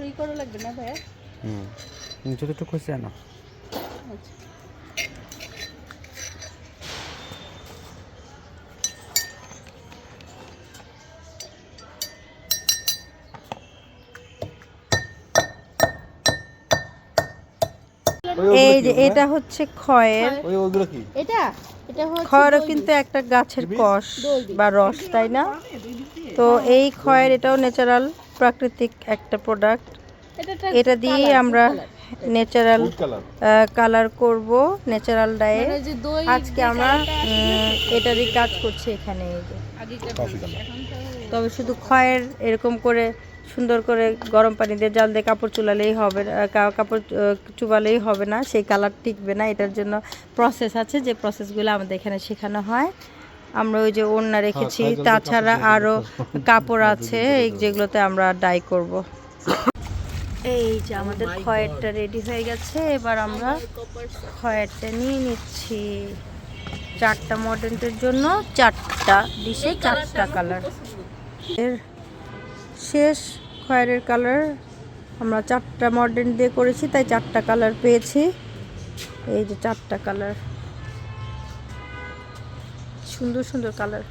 ই করা লাগবে না ভাইয়া? যতটুকু হচ্ছে না। আচ্ছা। এই যে এটা হচ্ছে খয়ের। এটা এটা হচ্ছে খয়েরও দই কিন্তু বীজ। একটা গাছের কষ দই বীজ। বা রস, তাই না? তো এই খয়ের এটাও ন্যাচারাল প্রাকৃতিক একটা প্রোডাক্ট। একটা এটা দিয়ে colour, আমরা food colour। ন্যাচারাল কালার করব, ন্যাচারাল ডায়ে। মানে যে দই আজকে যে আমরা colourটা আসে না সেটা। এটারই কাজ করছি এখানে। এই যে আগেকার মানুষ, এখন তো তবে শুধু খয়ের এরকম করে সুন্দর করে গরম পানি দিয়ে জাল দিয়ে কাপড় চুলালেই হবে না, কাপড় চুবালেই হবে না, সেই কালার টিকবে না। এটার জন্য প্রসেস আছে, যে প্রসেসগুলো আমাদের এখানে শেখানো হয়। আমরা ওই যে ওড়না রেখেছি, তাছাড়া আরও কাপড় আছে যেগুলোতে আমরা ডাই করব। এই যে আমাদের খয়েরটা রেডি হয়ে গেছে। এবার আমরা খয়েরটা নিয়ে নিচ্ছি। 4টা মডেলের জন্য 4টা ডিশে 4টা কালার। এর শেষ খয়েরের কালার আমরা 4টা মডেল দিয়ে করেছি, তাই 4টা কালার পেয়েছি। এই যে 4টা কালার, সুন্দর সুন্দর কালার।